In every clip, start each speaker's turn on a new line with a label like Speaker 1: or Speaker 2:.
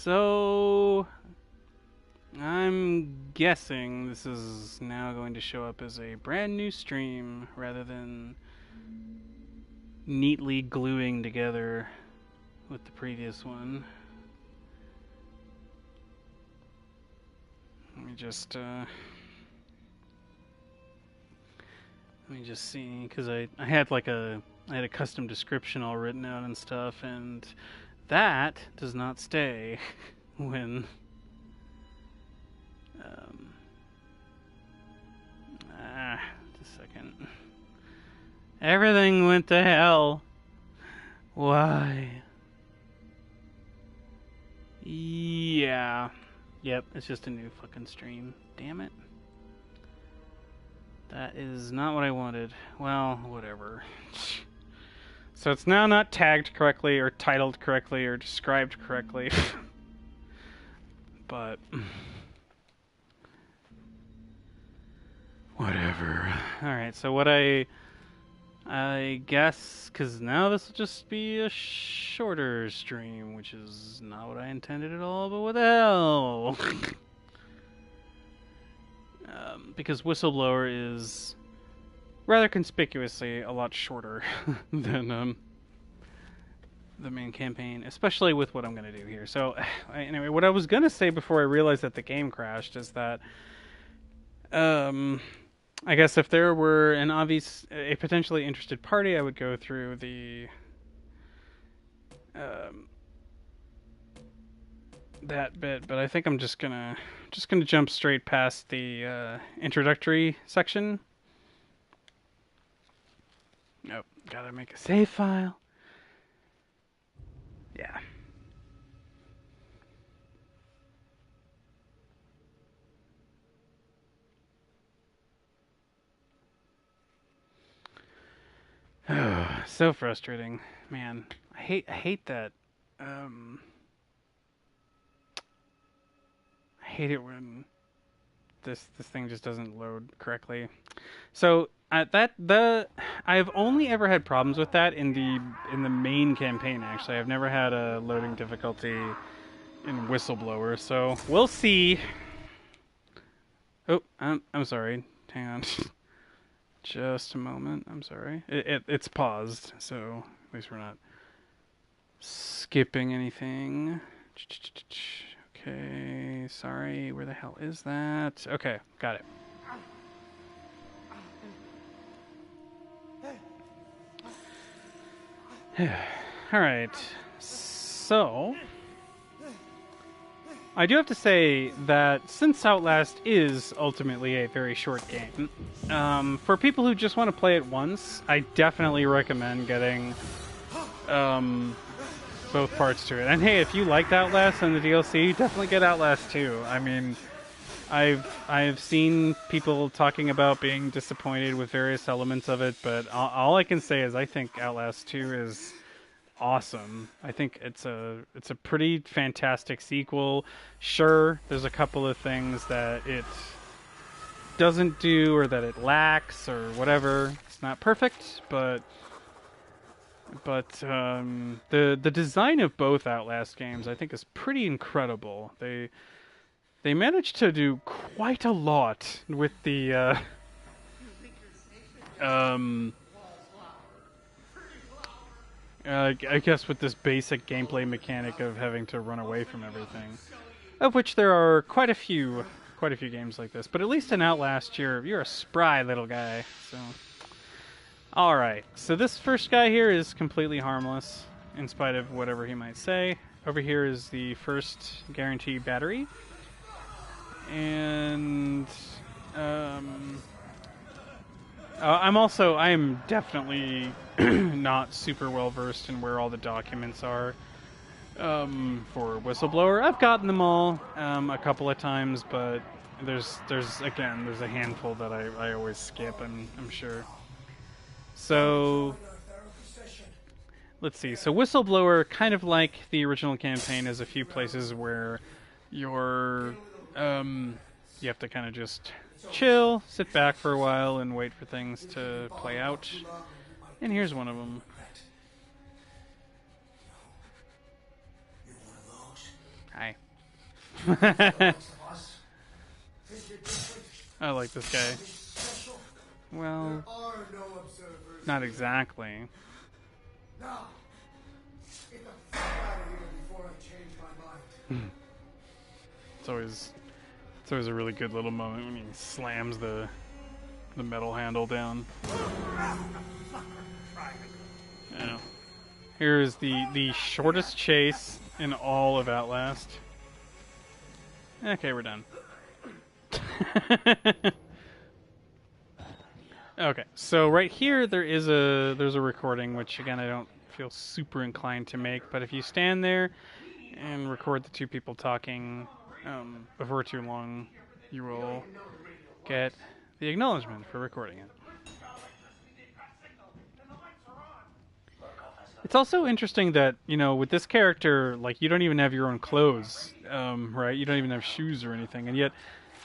Speaker 1: So I'm guessing this is now going to show up as a brand new stream rather than neatly gluing together with the previous one. Let me just see, because I had a custom description all written out and stuff, and that does not stay when just a second. Everything went to hell. Why? Yeah. Yep, it's just a new fucking stream. Damn it. That is not what I wanted. Well, whatever. So it's now not tagged correctly, or titled correctly, or described correctly. But whatever. Alright, so what I guess, because now this will just be a shorter stream, which is not what I intended at all, but what the hell? Because Whistleblower is rather conspicuously a lot shorter than the main campaign, especially with what I'm going to do here. So, anyway, what I was going to say before I realized that the game crashed is that I guess if there were a potentially interested party, I would go through the that bit, but I think I'm just gonna jump straight past the introductory section. Nope, gotta make a save file. Yeah. So frustrating, man. I hate that. I hate it when this thing just doesn't load correctly. So I've only ever had problems with that in the main campaign. Actually, I've never had a loading difficulty in Whistleblower. So we'll see. Oh, I'm sorry. Hang on. Just a moment. I'm sorry. It's paused, so at least we're not skipping anything. Okay, sorry. Where the hell is that? Okay, got it. All right. So I do have to say that since Outlast is ultimately a very short game, for people who just want to play it once, I definitely recommend getting both parts to it. And hey, if you liked Outlast and the DLC, definitely get Outlast 2. I mean, I've seen people talking about being disappointed with various elements of it, but all I can say is I think Outlast 2 is awesome. I think it's a pretty fantastic sequel. Sure, there's a couple of things that it doesn't do or that it lacks or whatever. It's not perfect, but the design of both Outlast games I think is pretty incredible. They managed to do quite a lot with the I guess with this basic gameplay mechanic of having to run away from everything, of which there are quite a few games like this. But at least in Outlast, you're a spry little guy. So, all right. So this first guy here is completely harmless, in spite of whatever he might say. Over here is the first guarantee battery, and I am definitely not super well versed in where all the documents are for Whistleblower. I've gotten them all a couple of times, but there's a handful that I always skip, I'm sure. So let's see. So Whistleblower, kind of like the original campaign, has a few places where you have to kind of just chill, sit back for a while, and wait for things to play out. And here's one of them. Hi.
Speaker 2: Most of us. Think you're different?
Speaker 1: I like this guy.
Speaker 2: Special?
Speaker 1: Well,
Speaker 2: There are no observers.
Speaker 1: not exactly.
Speaker 2: Now, get the fuck out of here before I change my mind.
Speaker 1: It's always a really good little moment when he slams the metal handle down. Yeah. Here is the shortest chase in all of Outlast. Okay, we're done. Okay, so right here there's a recording, which again I don't feel super inclined to make, but if you stand there and record the two people talking before too long, you will get the acknowledgement for recording it. It's also interesting that, you know, with this character, like, you don't even have your own clothes, right? You don't even have shoes or anything, and yet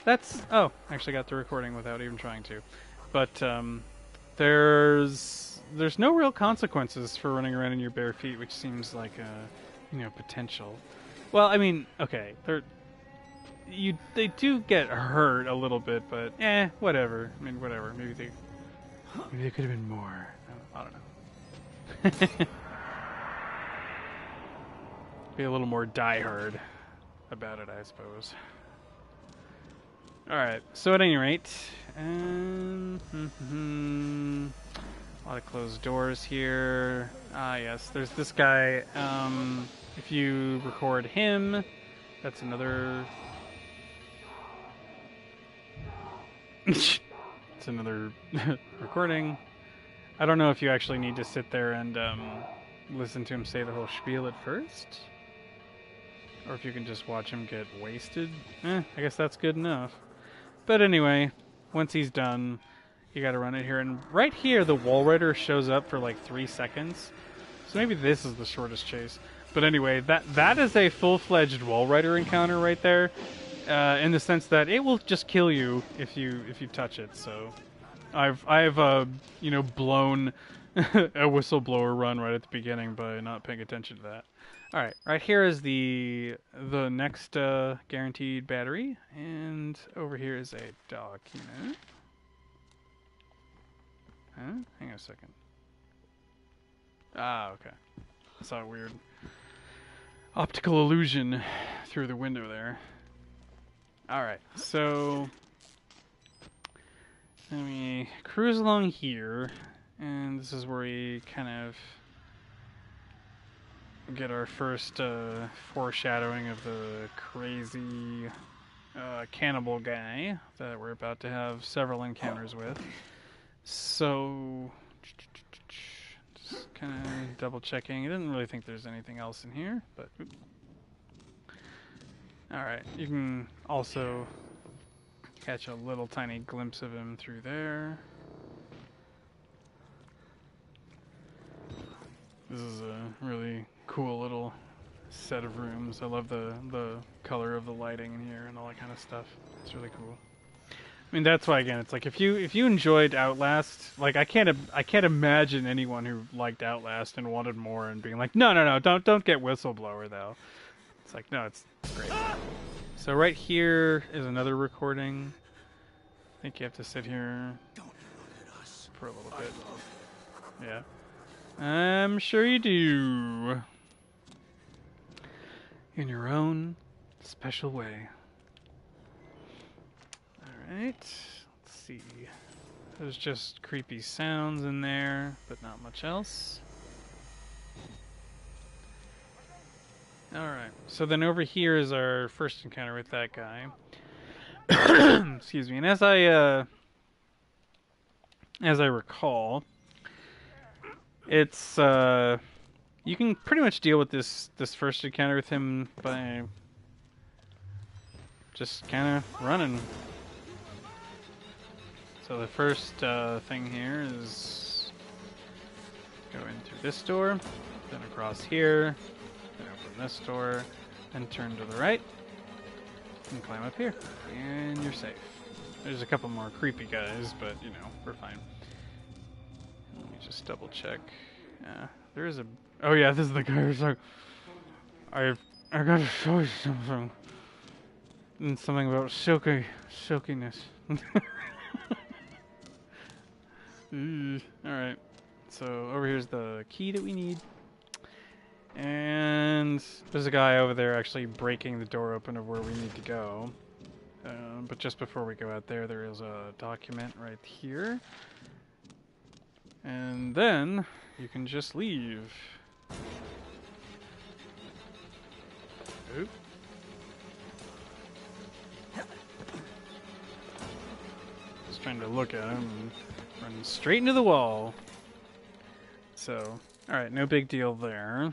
Speaker 1: that's... Oh, I actually got the recording without even trying to. But there's no real consequences for running around in your bare feet, which seems like a, you know, potential. Well, I mean, okay, they do get hurt a little bit, but whatever. I mean, whatever. Maybe they could have been more. I don't know. Be a little more diehard about it, I suppose. Alright, so at any rate, a lot of closed doors here. Ah, yes, there's this guy. If you record him, that's another... it's another recording. I don't know if you actually need to sit there and listen to him say the whole spiel at first, or if you can just watch him get wasted. I guess that's good enough. But anyway, once he's done, you gotta run it here. And right here, the wall rider shows up for like 3 seconds. So maybe this is the shortest chase. But anyway, that is a full-fledged wall rider encounter right there. In the sense that it will just kill you if you touch it. So I've you know, blown a whistleblower run right at the beginning by not paying attention to that. Alright, right here is the next guaranteed battery, and over here is a document. Huh? Hang on a second. Ah, okay. I saw a weird optical illusion through the window there. Alright, so let me cruise along here, and this is where we kind of get our first foreshadowing of the crazy cannibal guy that we're about to have several encounters with. So, just kind of double checking. I didn't really think there's anything else in here, but... Alright, you can also catch a little tiny glimpse of him through there. This is a really cool little set of rooms. I love the color of the lighting in here and all that kind of stuff. It's really cool. I mean, that's why, again, it's like if you enjoyed Outlast, like I can't imagine anyone who liked Outlast and wanted more and being like, no, don't get Whistleblower though. It's like, no, it's great. So right here is another recording. I think you have to sit here for a little bit. Yeah. I'm sure you do. In your own special way. Alright, let's see. There's just creepy sounds in there, but not much else. Alright, so then over here is our first encounter with that guy. Excuse me, and as I recall, it's you can pretty much deal with this first encounter with him by just kind of running. So the first thing here is go in through this door, then across here, then open this door, and turn to the right, and climb up here, and you're safe. There's a couple more creepy guys, but you know, we're fine. Let me just double check. There is a... Oh yeah, this is the guy who's like... I gotta show you something. And something about silkiness. Alright. So over here's the key that we need. And there's a guy over there actually breaking the door open of where we need to go. But just before we go out there, there is a document right here. And then you can just leave. Oop. Just trying to look at him and run straight into the wall. So, alright, no big deal there.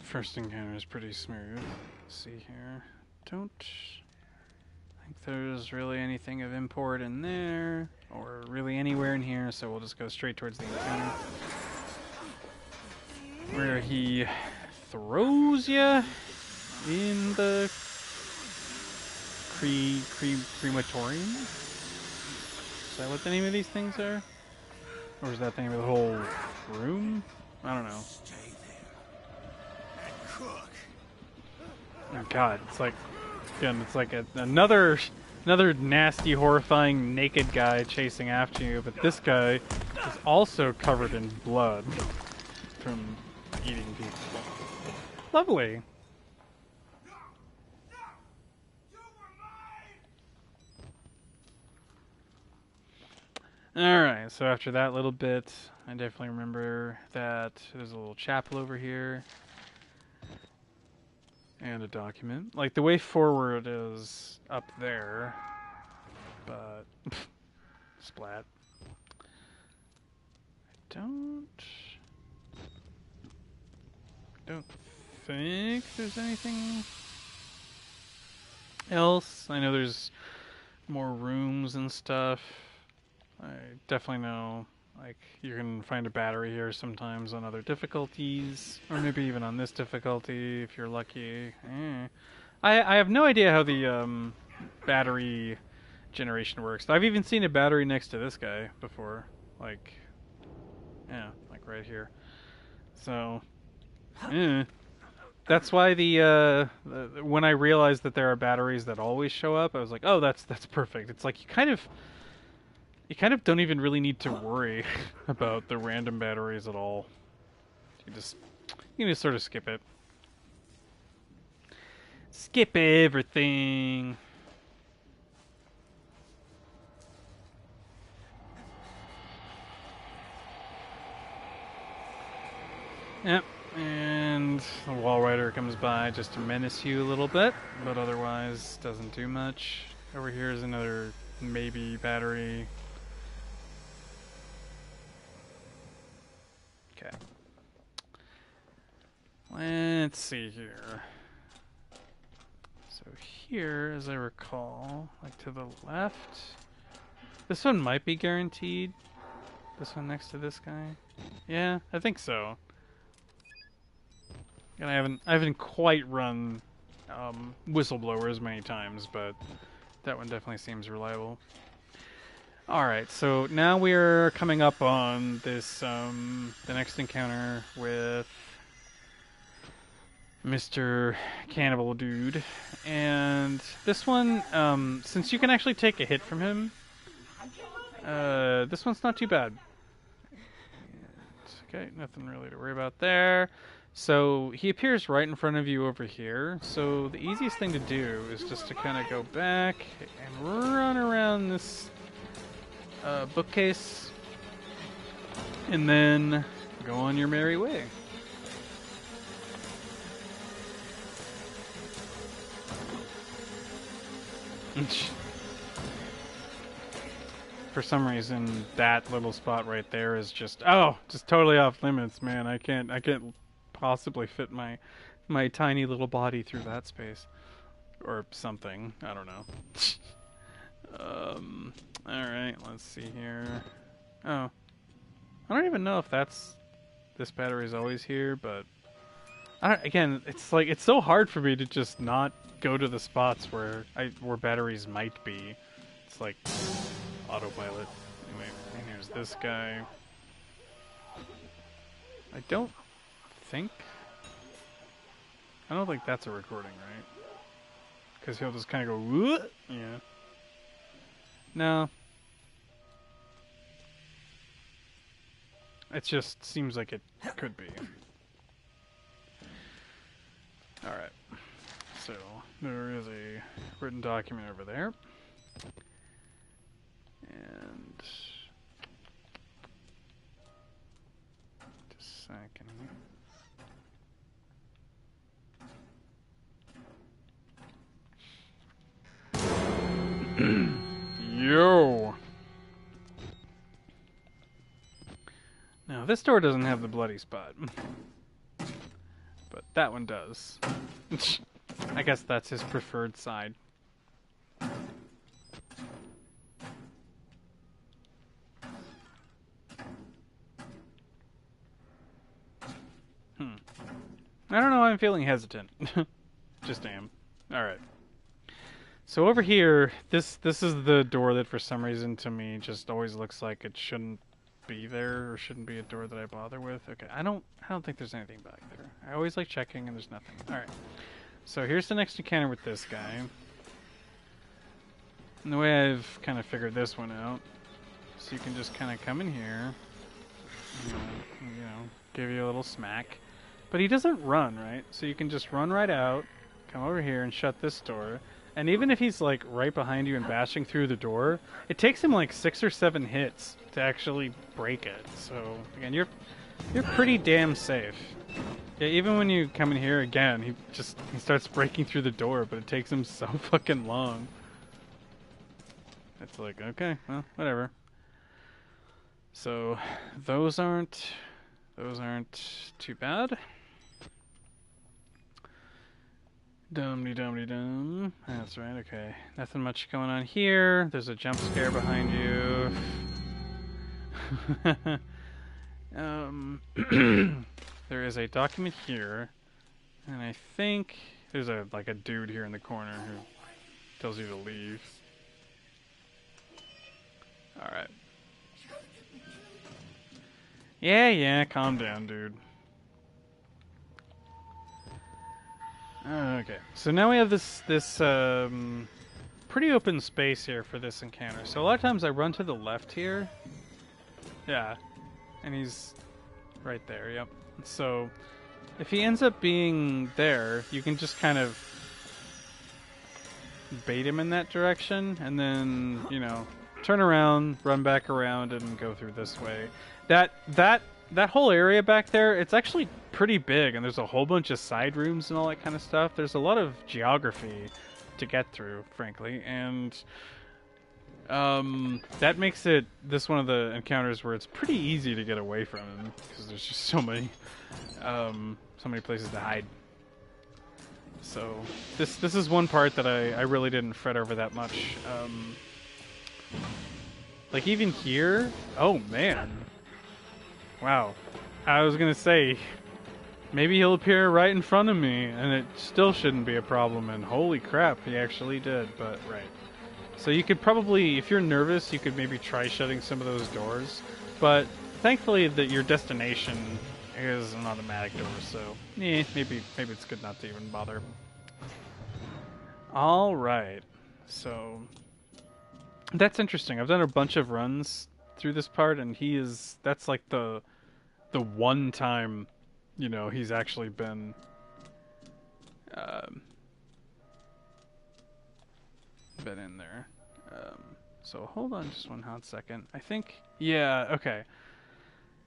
Speaker 1: First encounter is pretty smooth. Let's see here. Don't think there's really anything of import in there, or really anywhere in here, so we'll just go straight towards the encounter. Where he throws ya in the crematorium? Is that what the name of these things are? Or is that the name of the whole room? I don't know. Oh god, it's like, again, it's like another nasty, horrifying, naked guy chasing after you, but this guy is also covered in blood from eating people. Lovely. Alright, so after that little bit, I definitely remember that there's a little chapel over here. And a document. Like, the way forward is up there. But... splat. I don't think there's anything else. I know there's more rooms and stuff. I definitely know, like, you can find a battery here sometimes on other difficulties, or maybe even on this difficulty if you're lucky. I have no idea how the battery generation works. I've even seen a battery next to this guy before, like, yeah, like right here. So, that's why the when I realized that there are batteries that always show up, I was like, oh, that's perfect. It's like you kind of don't even really need to worry about the random batteries at all. You can just sort of skip it. Skip everything. Yep, and the wall rider comes by just to menace you a little bit, but otherwise doesn't do much. Over here is another maybe battery. Okay. Let's see here. So here, as I recall, like to the left, this one might be guaranteed. This one next to this guy. Yeah, I think so. And I haven't quite run Whistleblower as many times, but that one definitely seems reliable. Alright, so now we're coming up on this, the next encounter with Mr. Cannibal Dude. And this one, since you can actually take a hit from him, this one's not too bad. Okay, nothing really to worry about there. So he appears right in front of you over here. So the easiest thing to do is just to kind of go back and run around this bookcase, and then go on your merry way. For some reason, that little spot right there is just totally off limits, man. I can't possibly fit my tiny little body through that space, or something. I don't know. Alright, let's see here. Oh. I don't even know if this battery's always here, but again, it's like, it's so hard for me to just not go to the spots where batteries might be. It's like autopilot. Anyway, and here's this guy. I don't think... I don't think that's a recording, right? Because he'll just kind of go, "Whoa!" Yeah. No. It just seems like it could be. Alright. So, there is a written document over there. And... just a second. Yo! Now, this door doesn't have the bloody spot. But that one does. I guess that's his preferred side. I don't know why I'm feeling hesitant. Just am. Alright. So over here, this is the door that for some reason to me just always looks like it shouldn't be there or shouldn't be a door that I bother with. Okay, I don't think there's anything back there. I always like checking and there's nothing. Alright. So here's the next encounter with this guy. And the way I've kind of figured this one out, so you can just kind of come in here, you know, give you a little smack. But he doesn't run, right? So you can just run right out, come over here and shut this door. And even if he's like right behind you and bashing through the door, it takes him like 6 or 7 hits to actually break it. So again, you're pretty damn safe. Yeah, even when you come in here again, he starts breaking through the door, but it takes him so fucking long. It's like, okay, well, whatever. So those aren't too bad. Dum-de-dum-de-dum. That's right, okay. Nothing much going on here. There's a jump scare behind you. There is a document here. And I think there's a dude here in the corner who tells you to leave. Alright. Yeah, calm down, dude. Okay, so now we have this pretty open space here for this encounter. So a lot of times I run to the left here. Yeah, and he's right there, yep. So if he ends up being there, you can just kind of bait him in that direction, and then, you know, turn around, run back around, and go through this way. That whole area back there, it's actually pretty big, and there's a whole bunch of side rooms and all that kind of stuff. There's a lot of geography to get through, frankly, and that makes it this one of the encounters where it's pretty easy to get away from him, because there's just so many places to hide. So this is one part that I really didn't fret over that much. Like even here, oh man. Wow. I was gonna say, maybe he'll appear right in front of me, and it still shouldn't be a problem, and holy crap, he actually did, but right. So you could probably, if you're nervous, you could maybe try shutting some of those doors, but thankfully your destination is an automatic door, so maybe it's good not to even bother. Alright, so that's interesting. I've done a bunch of runs through this part, and that's like the one time, you know, he's actually been in there. So hold on just one hot second. I think, yeah, okay.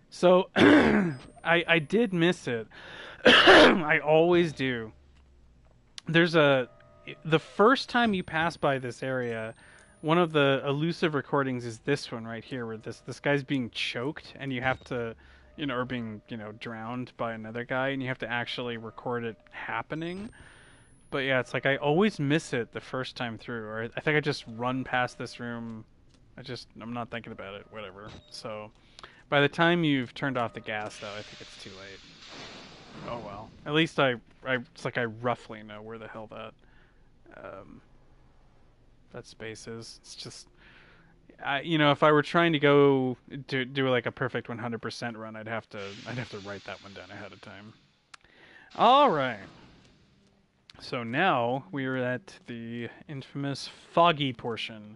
Speaker 1: So I did miss it. I always do. The first time you pass by this area, one of the elusive recordings is this one right here, where this guy's being choked, and you have to, you know, or being, you know, drowned by another guy, and you have to actually record it happening. But yeah, it's like I always miss it the first time through, or I think I just run past this room. I'm not thinking about it, whatever. So by the time you've turned off the gas, though, I think it's too late. Oh well. At least it's like I roughly know where the hell that space is. It's just, if I were trying to go to do like a perfect 100% run, I'd have to write that one down ahead of time. All right. So now we are at the infamous foggy portion.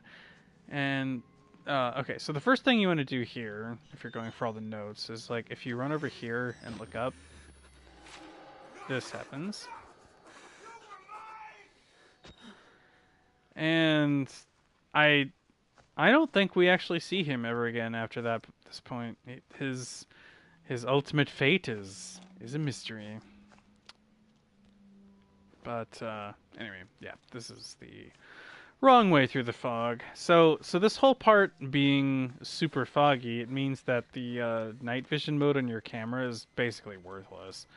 Speaker 1: And okay, so the first thing you want to do here, if you're going for all the notes, is like if you run over here and look up, this happens. And I I don't think we actually see him ever again after that. This point, his ultimate fate is a mystery. But anyway, yeah, this is the wrong way through the fog. So this whole part being super foggy, it means that the night vision mode on your camera is basically worthless.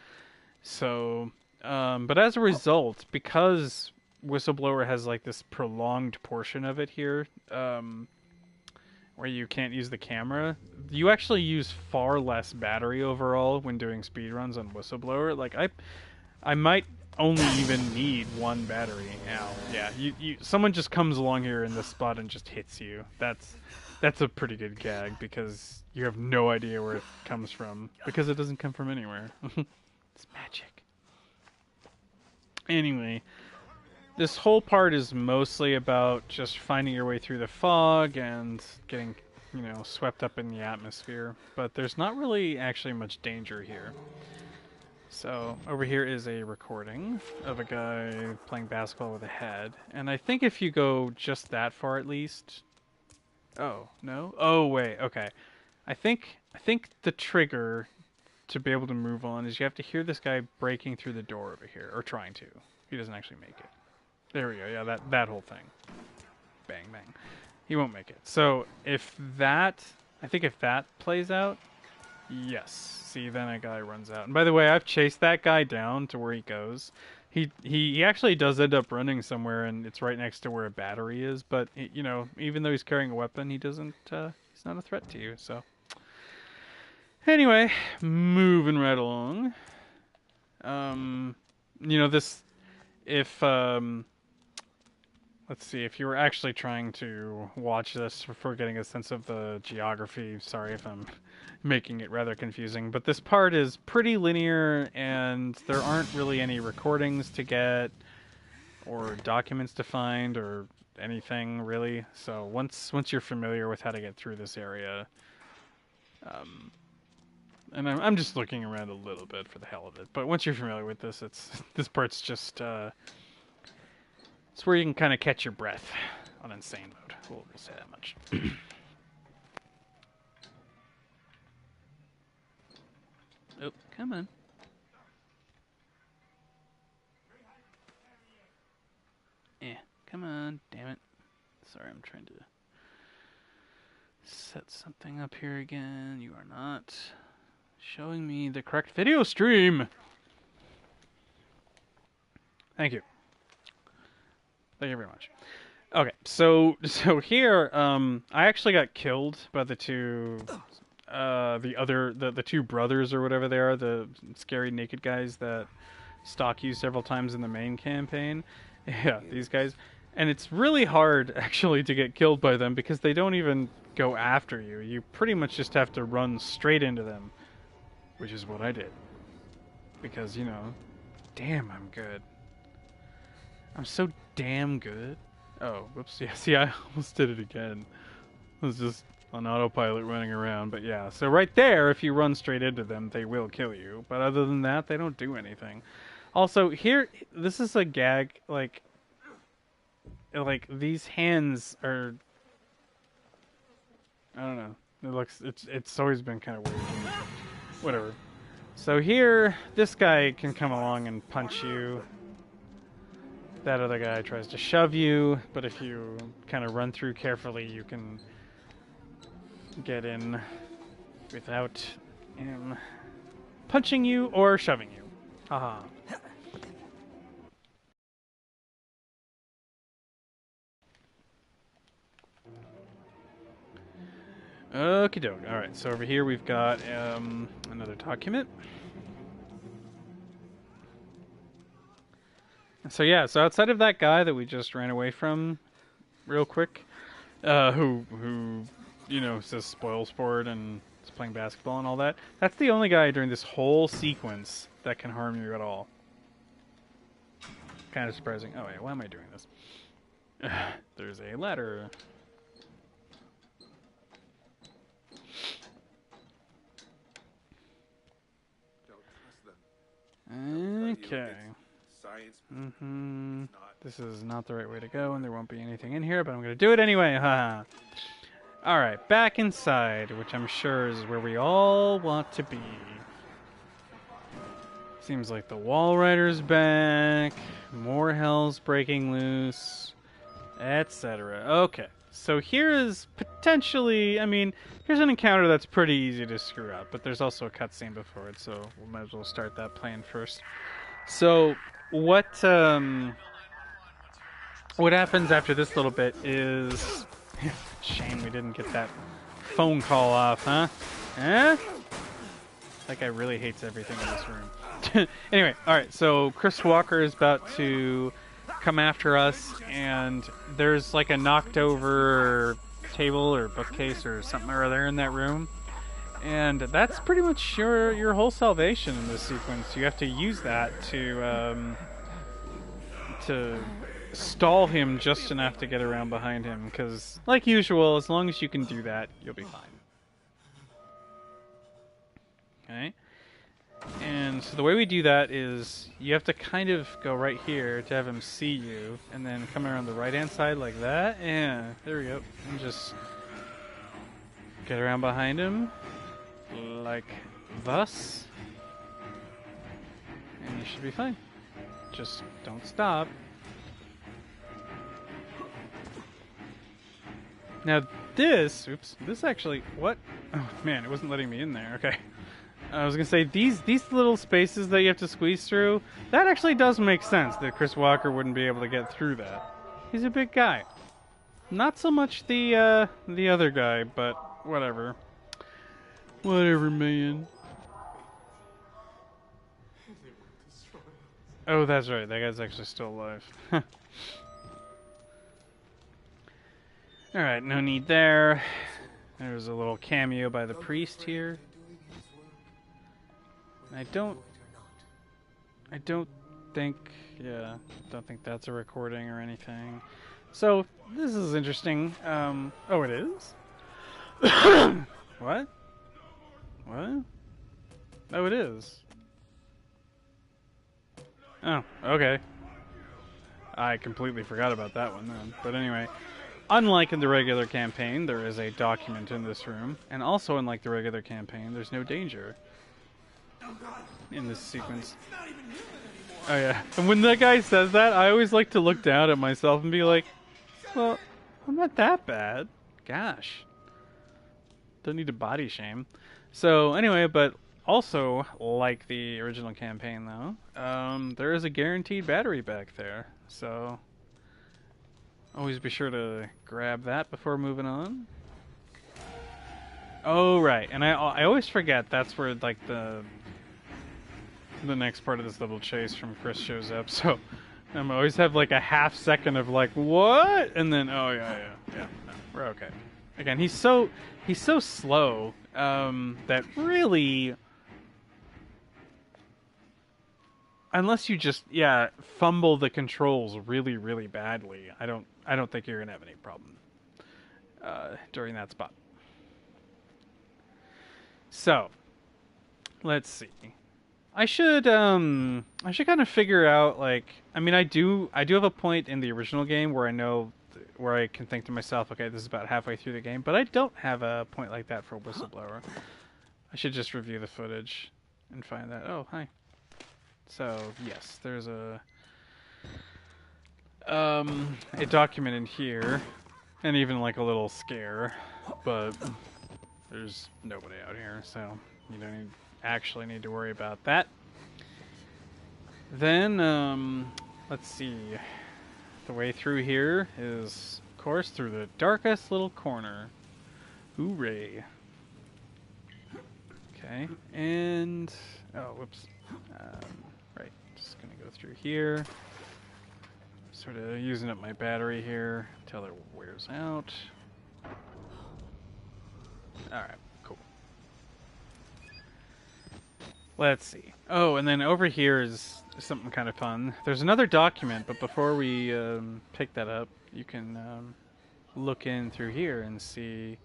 Speaker 1: So, but as a result, because Whistleblower has like this prolonged portion of it here, where you can't use the camera, you actually use far less battery overall when doing speedruns on Whistleblower. Like I might only even need one battery now. Yeah, someone just comes along here in this spot and just hits you. That's a pretty good gag because you have no idea where it comes from because it doesn't come from anywhere. It's magic. Anyway, this whole part is mostly about just finding your way through the fog and getting, swept up in the atmosphere. But there's not really actually much danger here. So over here is a recording of a guy playing basketball with a head. And I think if you go just that far at least... Oh, no? Oh, wait, okay. I think the trigger to be able to move on is you have to hear this guy breaking through the door over here. Or trying to. He doesn't actually make it. There we go. Yeah, that whole thing. Bang, bang. He won't make it. So if that plays out, yes. See, then a guy runs out. And by the way, I've chased that guy down to where he goes. He actually does end up running somewhere, and it's right next to where a battery is. But even though he's carrying a weapon, he doesn't. He's not a threat to you. So anyway, moving right along. This if let's see, if you were actually trying to watch this for getting a sense of the geography, sorry if I'm making it rather confusing, but this part is pretty linear and there aren't really any recordings to get or documents to find or anything really. So once you're familiar with how to get through this area, and I'm just looking around a little bit for the hell of it, but once you're familiar with this, this part's just it's where you can kind of catch your breath on insane mode. We'll say that much. Oh, come on. Yeah, come on. Damn it. Sorry, I'm trying to set something up here again. You are not showing me the correct video stream. Thank you. Thank you very much. Okay, so here, I actually got killed by the two, the two brothers or whatever they are, the scary naked guys that stalk you several times in the main campaign. Yeah, these guys, and it's really hard actually to get killed by them because they don't even go after you. You pretty much just have to run straight into them, which is what I did. Because damn, I'm good. I'm so damn good. Oh, whoops. Yeah, see, I almost did it again. I was just on autopilot running around. But yeah, so right there, if you run straight into them, they will kill you. But other than that, they don't do anything. Also, here, this is a gag, like these hands are... I don't know. It's always been kind of weird. Whatever. So here, this guy can come along and punch you. That other guy tries to shove you, but if you kind of run through carefully, you can get in without him punching you or shoving you. Haha. Okie doke. Alright, so over here we've got another document. So yeah, so outside of that guy that we just ran away from real quick, who, you know, says spoil sport and is playing basketball and all that. That's the only guy during this whole sequence that can harm you at all. Kind of surprising. Oh wait, why am I doing this? There's a ladder. Okay. This is not the right way to go, and there won't be anything in here, but I'm going to do it anyway. Haha. Alright, back inside, which I'm sure is where we all want to be. Seems like the Wall Rider's back, more hell's breaking loose, etc. Okay, so here is potentially, I mean, here's an encounter that's pretty easy to screw up, but there's also a cutscene before it, so we might as well start that plan first. So, what happens after this little bit is... Shame we didn't get that phone call off, huh? Eh? That guy really hates everything in this room. Anyway, alright, so Chris Walker is about to come after us, and there's like a knocked over table or bookcase or something or other in that room. And that's pretty much your whole salvation in this sequence. You have to use that to stall him just enough to get around behind him, because, like usual, as long as you can do that, you'll be fine. Okay? And so the way we do that is you have to kind of go right here to have him see you, and then come around the right-hand side like that. Yeah, there we go. And just get around behind him, like thus. And you should be fine. Just don't stop. Now this, this actually, what? Oh man, it wasn't letting me in there, okay. I was gonna say, these little spaces that you have to squeeze through, that actually does make sense that Chris Walker wouldn't be able to get through that. He's a big guy. Not so much the other guy, but whatever. Whatever, man. Oh, that's right, that guy's actually still alive. Alright, no need there. There's a little cameo by the priest here. I don't think, yeah, don't think that's a recording or anything. So, this is interesting. Oh, it is? What? What? Oh, it is. Oh, okay. I completely forgot about that one then. But anyway, unlike in the regular campaign, there is a document in this room. And also unlike the regular campaign, there's no danger in this sequence. Oh yeah. And when that guy says that, I always like to look down at myself and be like, well, I'm not that bad. Gosh. Don't need to body shame. So anyway, but also, like the original campaign though, there is a guaranteed battery back there. So always be sure to grab that before moving on. Oh right, and I always forget that's where like the next part of this little chase from Chris shows up. So I always have like a half second of like what, and then oh yeah, no, we're okay. Again, he's so slow that really, unless you just fumble the controls really really badly, I don't think you're gonna have any problem during that spot. So let's see. I should kind of figure out, like, I mean, I do have a point in the original game where I know where I can think to myself, okay, this is about halfway through the game, but I don't have a point like that for Whistleblower. I should just review the footage and find that. Oh, hi. So yes, there's a document in here, and even like a little scare, but there's nobody out here, so you don't actually need to worry about that. Then, let's see. The way through here is, of course, through the darkest little corner. Hooray. Okay, and... oh, whoops. Right, just gonna go through here. Sort of using up my battery here until it wears out. Alright, cool. Let's see. Oh, and then over here is something kind of fun. There's another document, but before we pick that up, you can look in through here and see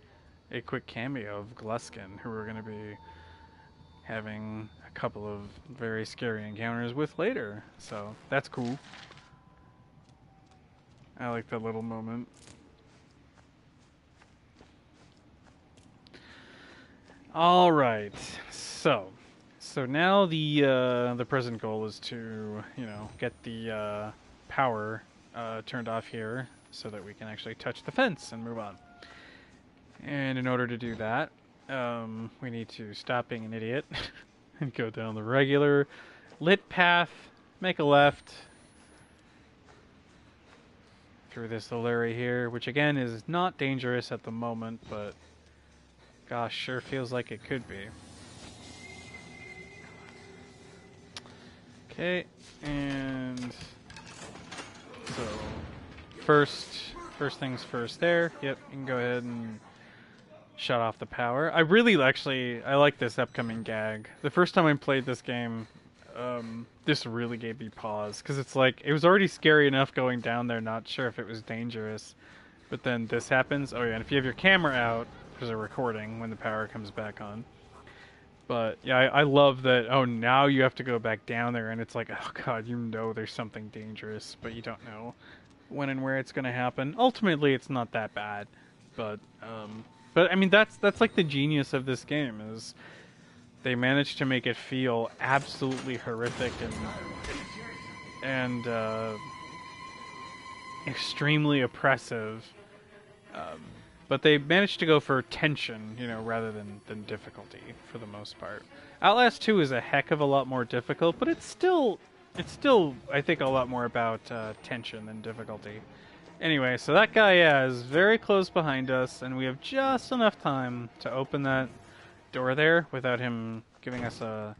Speaker 1: a quick cameo of Gluskin, who we're going to be having a couple of very scary encounters with later. So that's cool. I like that little moment. All right, so now the present goal is to get the power turned off here so that we can actually touch the fence and move on. And in order to do that, we need to stop being an idiot and go down the regular lit path, make a left through this little area here, which again is not dangerous at the moment, but gosh, sure feels like it could be. Okay, and so first things first there. Yep, you can go ahead and shut off the power. I like this upcoming gag. The first time I played this game, this really gave me pause, because it's like, it was already scary enough going down there, not sure if it was dangerous, but then this happens. Oh yeah, and if you have your camera out, there's a recording when the power comes back on. But yeah, I love that. Oh, now you have to go back down there, and it's like, oh god, there's something dangerous, but you don't know when and where it's going to happen. Ultimately, it's not that bad, but I mean, that's like the genius of this game, is they managed to make it feel absolutely horrific and extremely oppressive. But they managed to go for tension, rather than difficulty for the most part. Outlast 2 is a heck of a lot more difficult, but it's still, I think, a lot more about tension than difficulty. Anyway, so that guy, is very close behind us, and we have just enough time to open that door there without him giving us a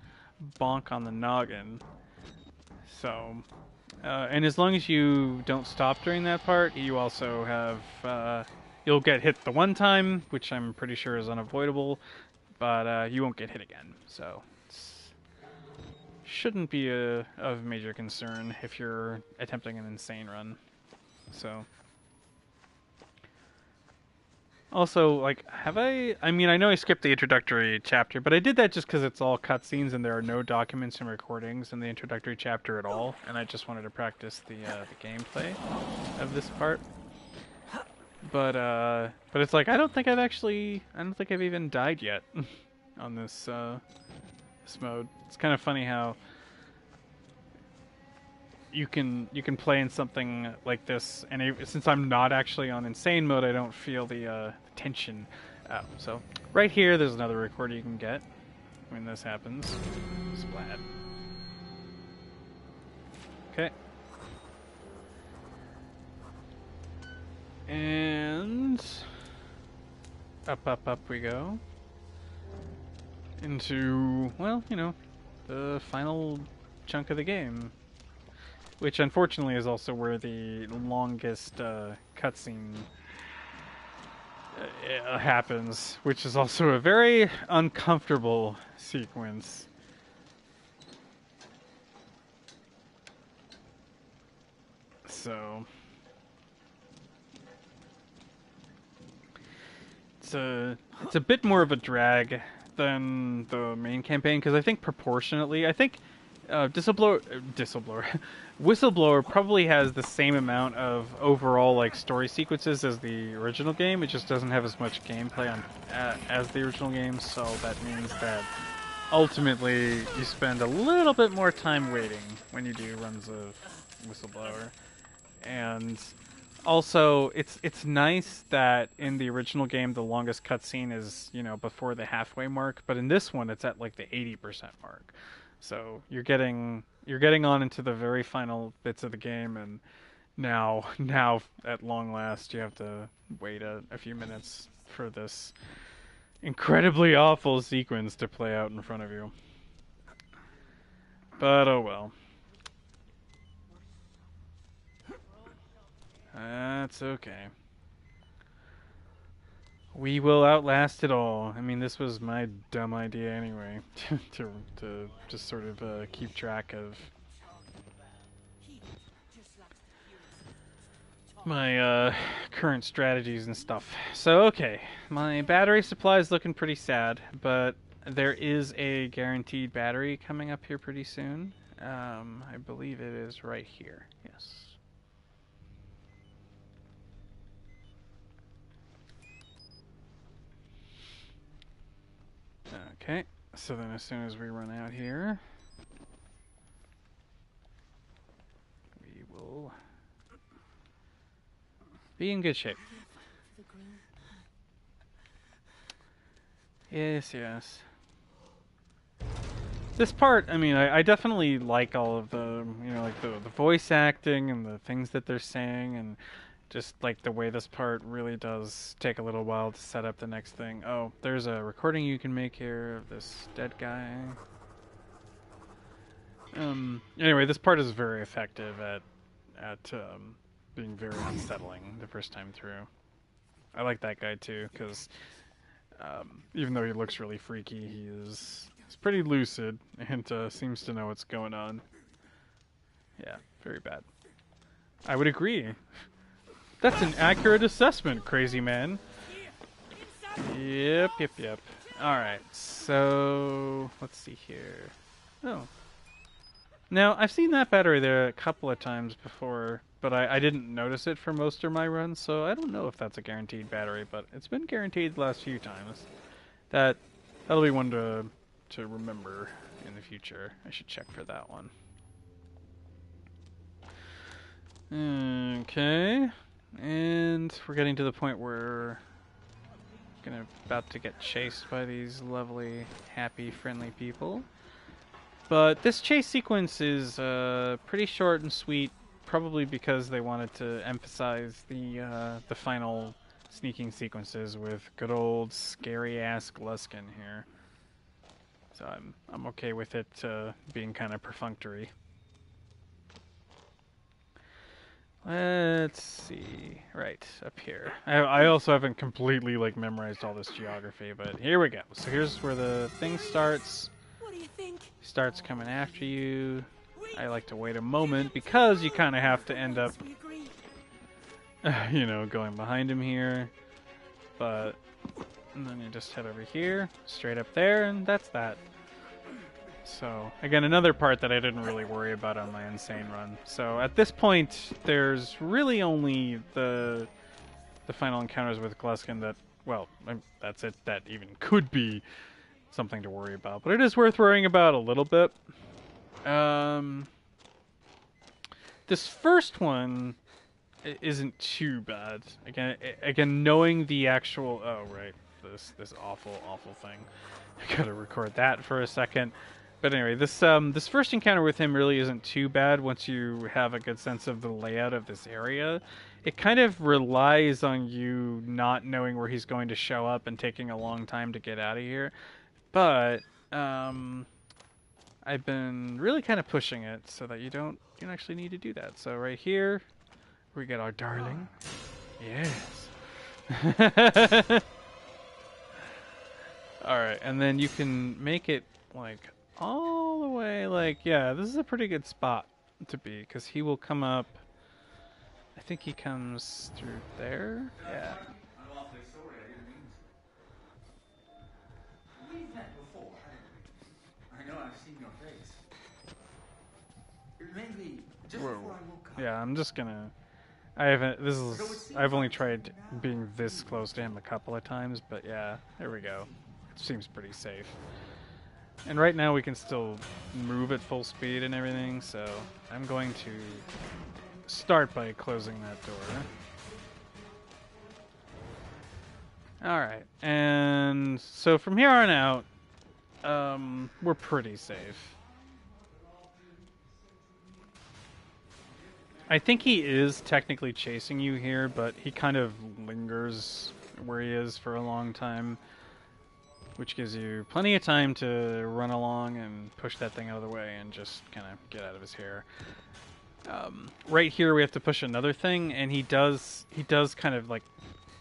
Speaker 1: bonk on the noggin. So, and as long as you don't stop during that part, you also have... you'll get hit the one time, which I'm pretty sure is unavoidable, but you won't get hit again. So it shouldn't be of major concern if you're attempting an insane run. So also, like, I mean, I know I skipped the introductory chapter, but I did that just because it's all cutscenes and there are no documents and recordings in the introductory chapter at all, and I just wanted to practice the gameplay of this part. But it's like, I don't think I've even died yet on this mode. It's kind of funny how you can play in something like this, and since I'm not actually on insane mode, I don't feel the tension. So right here, there's another record you can get when this happens. Splat. Okay. And up we go into, well, the final chunk of the game, which unfortunately is also where the longest cutscene happens, which is also a very uncomfortable sequence. So it's a bit more of a drag than the main campaign, because I think proportionately, Whistleblower probably has the same amount of overall like story sequences as the original game. It just doesn't have as much gameplay as the original game, so that means that ultimately you spend a little bit more time waiting when you do runs of Whistleblower. And also, it's nice that in the original game the longest cutscene is, before the halfway mark, but in this one it's at like the 80% mark. So you're getting on into the very final bits of the game, and now at long last you have to wait a few minutes for this incredibly awful sequence to play out in front of you. But oh well. That's okay. We will outlast it all. I mean, this was my dumb idea anyway, to just sort of keep track of my current strategies and stuff. So, okay, my battery supply is looking pretty sad, but there is a guaranteed battery coming up here pretty soon. I believe it is right here. Yes. Okay, so then as soon as we run out here, we will be in good shape. Yes, yes. This part, I mean, I definitely like all of the, you know, like the voice acting and the things that they're saying, and just like the way this part really does take a little while to set up the next thing. Oh, there's a recording you can make here of this dead guy. Anyway, this part is very effective at being very unsettling the first time through. I like that guy too, because even though he looks really freaky, he's pretty lucid and seems to know what's going on. Yeah, very bad. I would agree. That's an accurate assessment, crazy man. Yep. Alright, so let's see here. Oh. Now, I've seen that battery there a couple of times before, but I didn't notice it for most of my runs, so I don't know if that's a guaranteed battery, but it's been guaranteed the last few times. That'll be one to remember in the future. I should check for that one. Okay. And we're getting to the point where we're about to get chased by these lovely, happy, friendly people. But this chase sequence is pretty short and sweet, probably because they wanted to emphasize the final sneaking sequences with good old scary-ass Gluskin here. So I'm okay with it being kind of perfunctory. Let's see. Right, up here. I also haven't completely memorized all this geography, but here we go. So here's where the thing starts.
Speaker 3: What do you think?
Speaker 1: Starts coming after you. I like to wait a moment because you kind of have to end up, you know, going behind him here. But and then you just head over here, straight up there, and that's that. So, again, another part that I didn't really worry about on my Insane run. So, at this point, there's really only the final encounters with Gluskin that, well, that's it, that even could be something to worry about. But it is worth worrying about a little bit. This first one isn't too bad. Again, knowing the actual... Oh, right. This awful thing. I gotta record that for a second. But anyway, this first encounter with him really isn't too bad once you have a good sense of the layout of this area. It kind of relies on you not knowing where he's going to show up and taking a long time to get out of here. But I've been really kind of pushing it so that you don't actually need to do that. So right here, we get our darling. Yes. Alright, and then you can make it all the way, yeah, this is a pretty good spot to be, because he will come up, I think he comes through there, yeah.
Speaker 2: I'm awfully sorry, I didn't mean to. We've met before, haven't we? I know, I've seen your face. Maybe just before I woke up.
Speaker 1: Yeah, I'm just gonna, I've only tried being this close to him a couple of times, but yeah, there we go. It seems pretty safe. And right now we can still move at full speed and everything, so I'm going to start by closing that door. Alright, and so from here on out, we're pretty safe. I think he is technically chasing you here, but he kind of lingers where he is for a long time, which gives you plenty of time to run along and push that thing out of the way and just kind of get out of his hair. Right here we have to push another thing, and he does kind of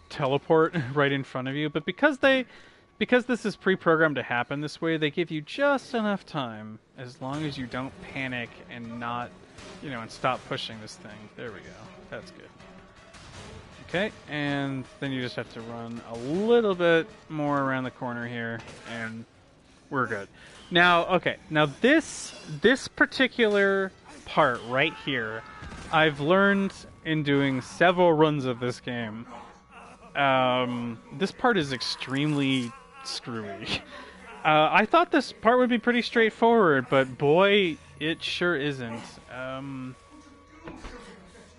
Speaker 1: teleport right in front of you, but because this is pre-programmed to happen this way, they give you just enough time as long as you don't panic and not, and stop pushing this thing. There we go. That's good. Okay, and then you just have to run a little bit more around the corner here, and we're good. Now, okay, now this particular part right here, I've learned in doing several runs of this game. This part is extremely screwy. I thought this part would be pretty straightforward, but boy, it sure isn't. Hang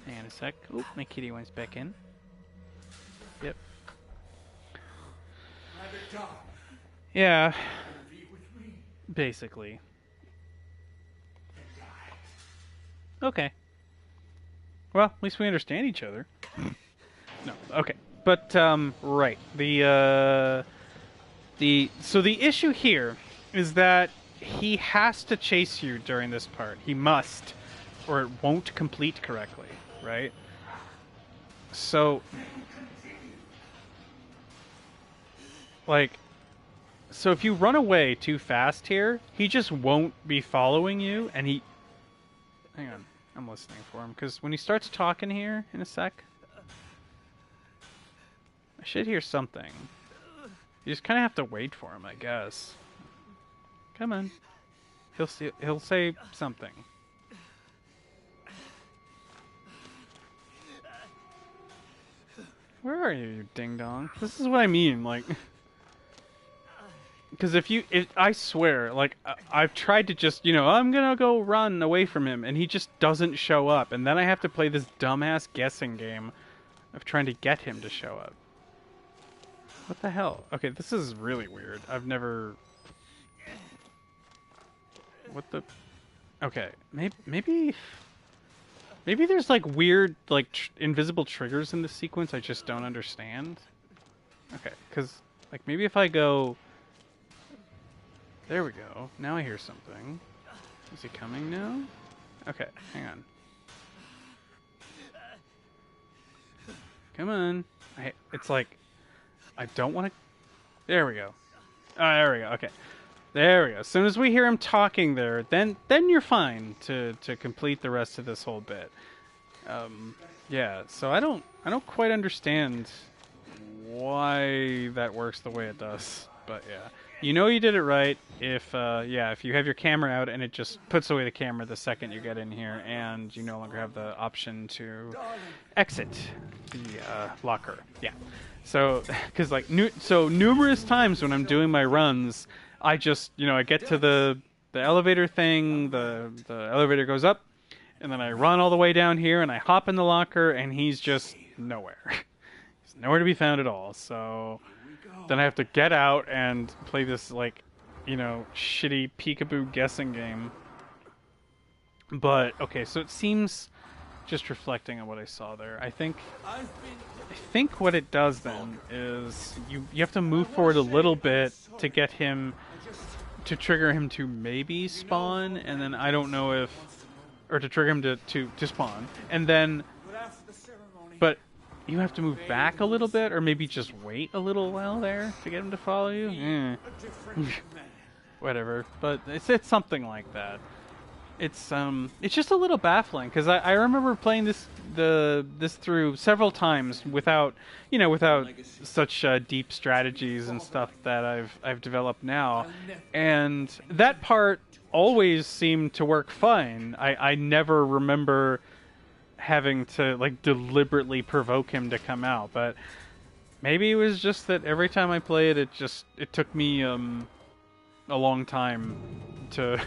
Speaker 1: on a sec. Oop, my kitty wants back in. Yep. Yeah. Basically. Okay. Well, at least we understand each other. No, okay. But, right. So the issue here is that he has to chase you during this part. He must, or it won't complete correctly, right? So, so if you run away too fast here, he just won't be following you, and he... Hang on, I'm listening for him, because when he starts talking here in a sec, I should hear something. You just kind of have to wait for him, I guess. Come on. He'll say something. Where are you, you ding-dong? This is what I mean, like... Because I swear, like, I've tried to just, I'm gonna go run away from him, and he just doesn't show up, and then I have to play this dumbass guessing game of trying to get him to show up. What the hell? Okay, this is really weird. I've never... What the... Okay, maybe there's, like, weird, like, invisible triggers in this sequence I just don't understand. Okay, because, like, maybe if I go... There we go. Now I hear something. Is he coming now? Okay, hang on. Come on. It's like... I don't want to... There we go. Oh, there we go. Okay. There we go. As soon as we hear him talking there, then you're fine to complete the rest of this whole bit. Yeah, so I don't quite understand why that works the way it does. But yeah. You know you did it right if you have your camera out and it just puts away the camera the second you get in here, and you no longer have the option to exit the locker. Yeah. So, because like numerous times when I'm doing my runs, I just I get to the elevator thing, the elevator goes up, and then I run all the way down here and I hop in the locker and he's just nowhere. He's nowhere to be found at all. So then I have to get out and play this like shitty peekaboo guessing game. But okay, so it seems, just reflecting on what I saw there, I think what it does then is you have to move forward a little bit to get him to trigger him to maybe spawn, and then I don't know if, or to trigger him to spawn, and then but you have to move back a little bit, or maybe just wait a little while there to get him to follow you. Whatever, but it's something like that. It's just a little baffling because I remember playing this through several times without such deep strategies and stuff that I've developed now, and that part always seemed to work fine. I never remember having to like deliberately provoke him to come out, but maybe it was just that every time I played it took me a long time to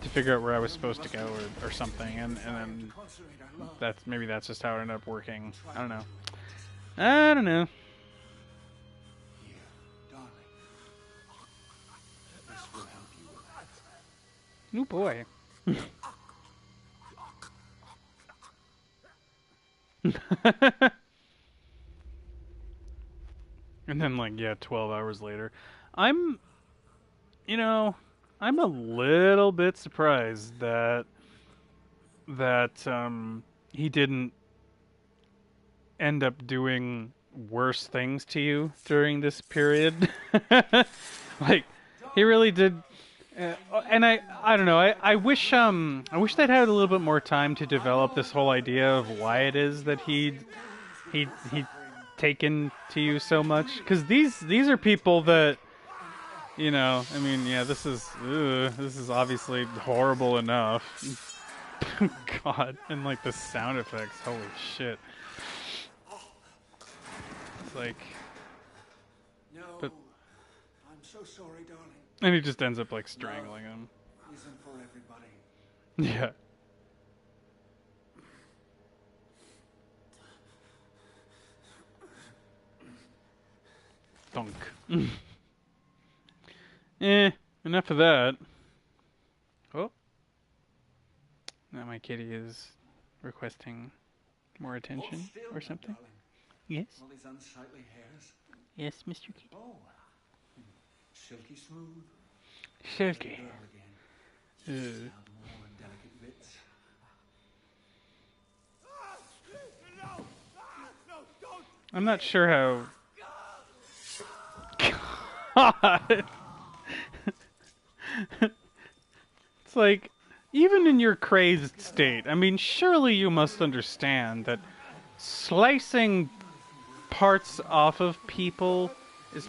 Speaker 1: figure out where I was supposed to go or something, and then that's just how it ended up working. I don't know. Oh boy. And then 12 hours later, I'm a little bit surprised that he didn't end up doing worse things to you during this period. Like, he really did. And I don't know. I wish they'd had a little bit more time to develop this whole idea of why it is that he taken to you so much. Because these are people that, you know. I mean, yeah, this is obviously horrible enough. God, and like the sound effects. Holy shit! It's like,
Speaker 2: No.
Speaker 1: but
Speaker 2: I'm so sorry, darling.
Speaker 1: and he just ends up like strangling him.
Speaker 2: Isn't for everybody.
Speaker 1: Yeah. Thunk. Enough of that. Oh. Now my kitty is requesting more attention or something.
Speaker 2: Darling.
Speaker 1: Yes.
Speaker 2: All these unsightly hairs.
Speaker 1: Yes, Mr. Kitty.
Speaker 2: Oh. Silky smooth.
Speaker 1: Silky.
Speaker 2: Girl again.
Speaker 1: Uh,
Speaker 2: Now the more delicate bits.
Speaker 1: I'm not sure how. God. It's like, even in your crazed state, I mean, surely you must understand that slicing parts off of people is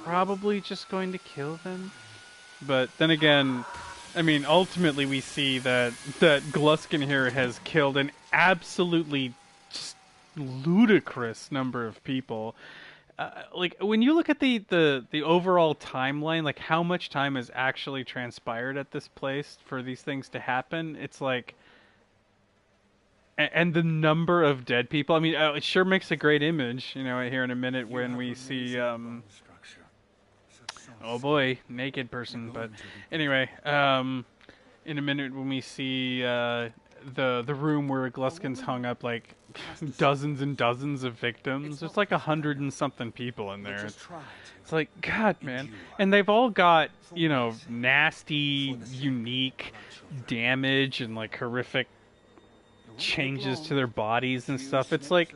Speaker 1: probably just going to kill them. But then again, I mean, ultimately we see that Gluskin here has killed an absolutely just ludicrous number of people. Like when you look at the overall timeline, like how much time has actually transpired at this place for these things to happen, it's like, and the number of dead people. I mean, it sure makes a great image, you know, here in a minute when we see oh boy, naked person. But anyway, in a minute when we see the room where Gluskin's hung up like dozens and dozens of victims. There's like 100 and something people in there. It's like, God, man. And they've all got, you know, nasty, unique damage and like horrific changes to their bodies and stuff. It's like,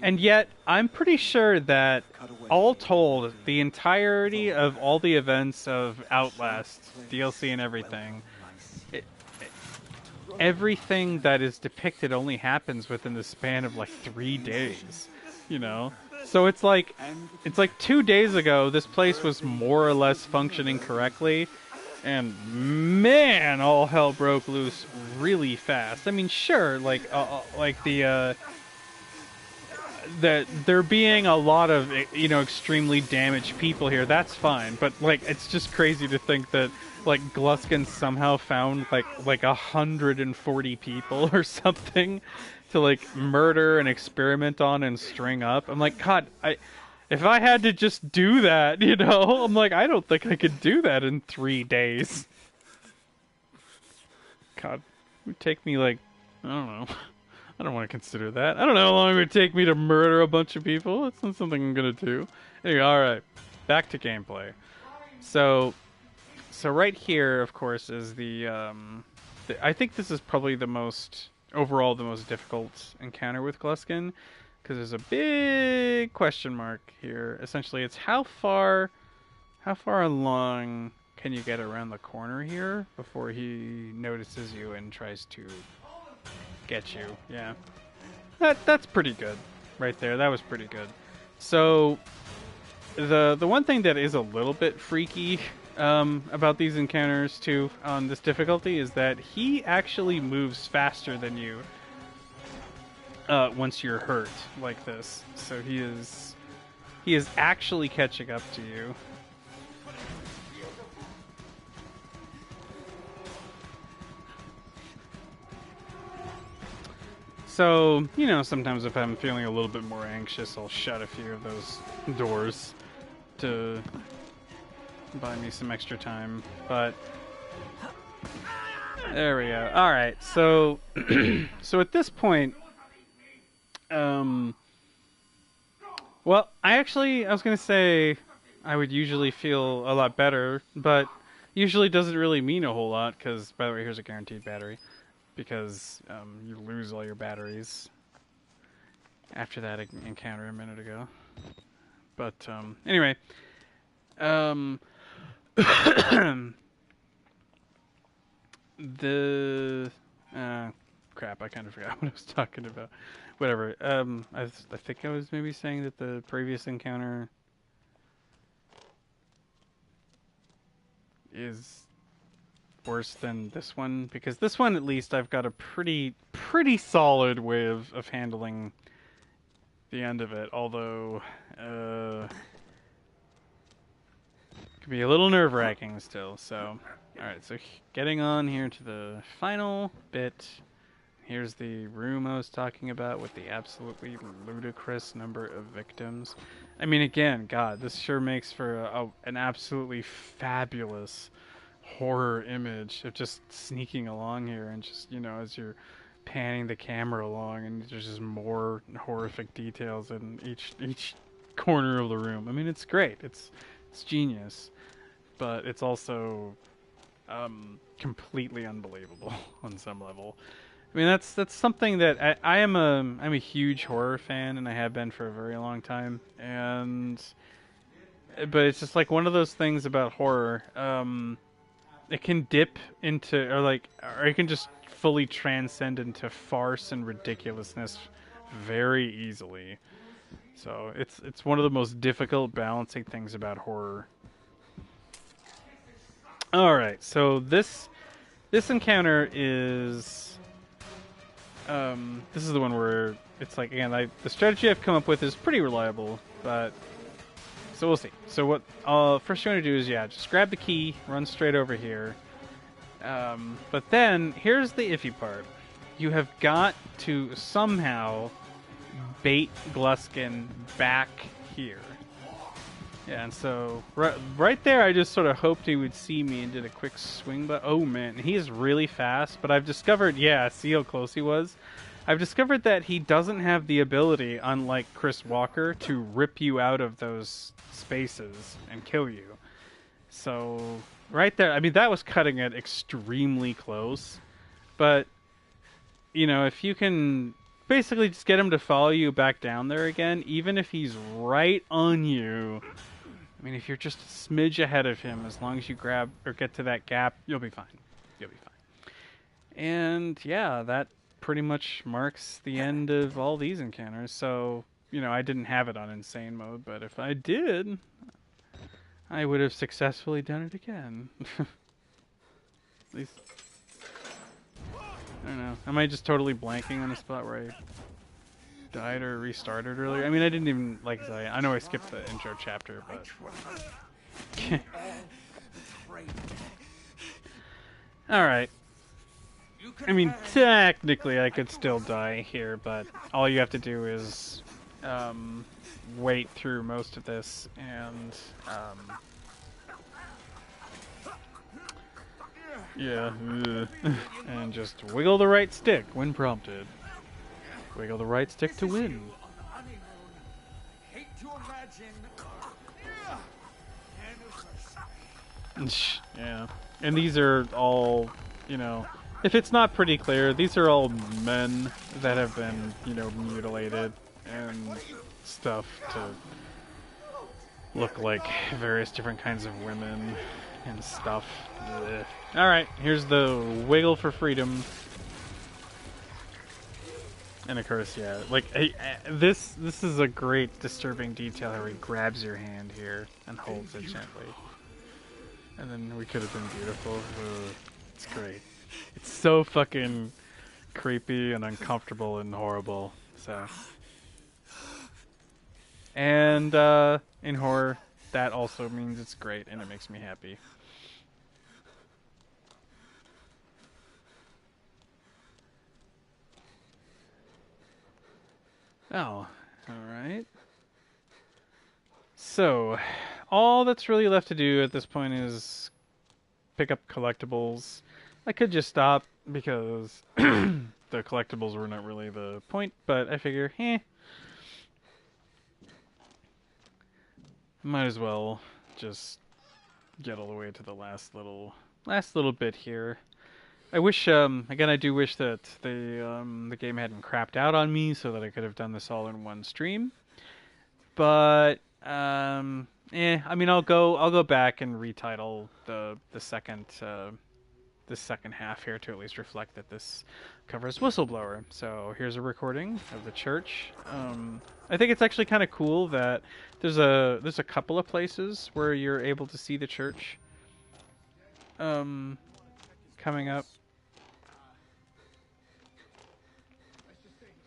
Speaker 1: and yet I'm pretty sure that all told, the entirety of all the events of Outlast, DLC and everything, everything that is depicted only happens within the span of like 3 days, you know? So it's like 2 days ago, this place was more or less functioning correctly, and man, all hell broke loose really fast. I mean, sure, like that there being a lot of, you know, extremely damaged people here, that's fine, but like it's just crazy to think that like Gluskin somehow found like 140 people or something to like murder and experiment on and string up. I'm like, God, if I had to just do that, you know, I'm like, I don't think I could do that in 3 days. God, it would take me like, I don't know. I don't want to consider that. I don't know how long it would take me to murder a bunch of people. That's not something I'm gonna do. Anyway, alright. Back to gameplay. So right here, of course, is I think this is probably the most difficult encounter with Gluskin, because there's a big question mark here. Essentially, it's how far along can you get around the corner here before he notices you and tries to get you. Yeah. That's pretty good right there. That was pretty good. So the one thing that is a little bit freaky about these encounters too on this difficulty is that he actually moves faster than you once you're hurt like this. So he is actually catching up to you. So, you know, sometimes if I'm feeling a little bit more anxious, I'll shut a few of those doors to buy me some extra time. But there we go. All right. So so at this point well, I was going to say I would usually feel a lot better, but usually doesn't really mean a whole lot because, by the way, here's a guaranteed battery. Because you lose all your batteries after that encounter a minute ago. But anyway, um, the crap, I kind of forgot what I was talking about. Whatever. I think I was maybe saying that the previous encounter is worse than this one, because this one at least I've got a pretty solid way of handling the end of it, although it can be a little nerve-wracking still. So alright, so getting on here to the final bit. Here's the room I was talking about with the absolutely ludicrous number of victims. I mean, again, God, this sure makes for an absolutely fabulous horror image of just sneaking along here and just, as you're panning the camera along and there's just more horrific details in each corner of the room. I mean, it's great. It's genius, but it's also completely unbelievable on some level. I mean, that's something that I'm a huge horror fan, and I have been for a very long time. But it's just like one of those things about horror. It can dip into, or it can just fully transcend into farce and ridiculousness very easily. So it's one of the most difficult balancing things about horror. All right, so this encounter is. This is the one where it's like, again, the strategy I've come up with is pretty reliable, but so we'll see. So what first you want to do is, just grab the key, run straight over here. But then here's the iffy part: you have got to somehow bait Gluskin back here. Yeah, and so right there, I just sort of hoped he would see me and did a quick swing. But oh man, he is really fast. But I've discovered, see how close he was. I've discovered that he doesn't have the ability, unlike Chris Walker, to rip you out of those spaces and kill you. So right there, I mean, that was cutting it extremely close. But if you can basically just get him to follow you back down there again, even if he's right on you. I mean, if you're just a smidge ahead of him, as long as you grab or get to that gap, you'll be fine. You'll be fine. And yeah, that pretty much marks the end of all these encounters. So, I didn't have it on insane mode, but if I did, I would have successfully done it again. At least, I don't know. Am I just totally blanking on the spot where I died or restarted earlier? I mean, I didn't even, I know I skipped the intro chapter, but alright. I mean, technically I could still die here, but all you have to do is wait through most of this and and just wiggle the right stick when prompted. Wiggle the right stick to win. Yeah. And these are all, if it's not pretty clear, these are all men that have been, mutilated and stuff to look like various different kinds of women and stuff. Alright, here's the wiggle for freedom. And of course, this is a great disturbing detail how he grabs your hand here and holds it gently. And then we could have been beautiful. It's great. It's so fucking creepy and uncomfortable and horrible. So, and in horror, that also means it's great and it makes me happy. Oh, alright. So, all that's really left to do at this point is pick up collectibles. I could just stop because the collectibles were not really the point, but I figure, might as well just get all the way to the last little bit here. I wish, again, I do wish that the game hadn't crapped out on me so that I could have done this all in one stream. But, I mean, I'll go back and retitle the second half here to at least reflect that this covers Whistleblower. So here's a recording of the church. I think it's actually kind of cool that there's a couple of places where you're able to see the church coming up.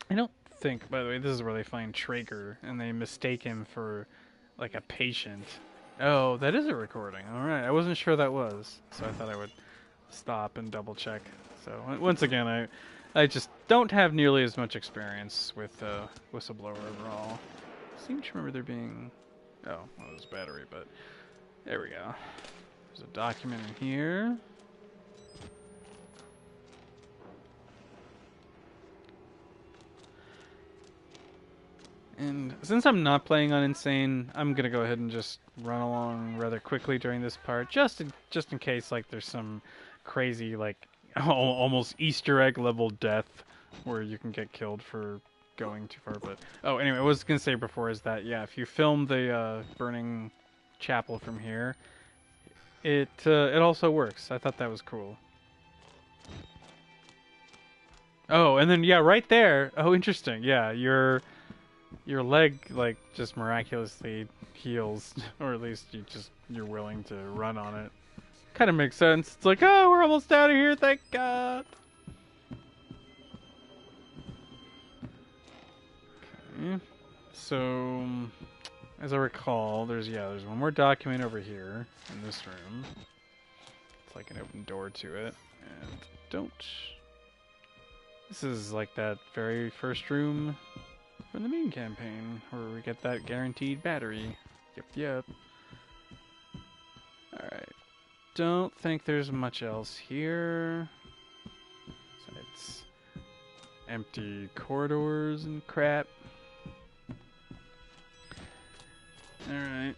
Speaker 1: I don't think, by the way, this is where they find Traeger and they mistake him for like a patient. Oh, that is a recording. All right, I wasn't sure that was, so I thought I would stop and double check. So once again, I just don't have nearly as much experience with Whistleblower overall. I seem to remember there being, oh, well, it was battery, but there we go. There's a document in here. And since I'm not playing on Insane, I'm gonna go ahead and just run along rather quickly during this part, just in case like there's some crazy like almost Easter egg level death where you can get killed for going too far. But oh, anyway, what I was gonna say before is that yeah, if you film the burning chapel from here, it also works. I thought that was cool. Oh, and then yeah, right there. Oh, interesting. Yeah, your leg like just miraculously heals, or at least you're willing to run on it. Kind of makes sense. It's like, oh, we're almost out of here, thank God. Okay. So, as I recall, there's one more document over here in this room. It's like an open door to it, and don't. This is like that very first room from the main campaign, where we get that guaranteed battery. Yep. Alright. Don't think there's much else here. So it's empty corridors and crap. Alright.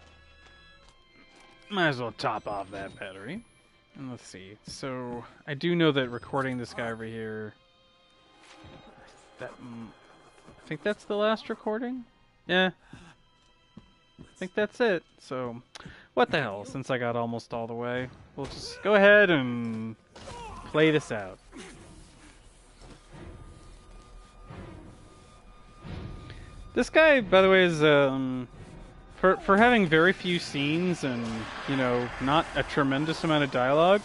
Speaker 1: Might as well top off that battery. And let's see. So, I do know that recording this guy over here... I think that's the last recording? Yeah. I think that's it. So, what the hell, since I got almost all the way. We'll just go ahead and play this out. This guy, by the way, is, for having very few scenes and, you know, not a tremendous amount of dialogue,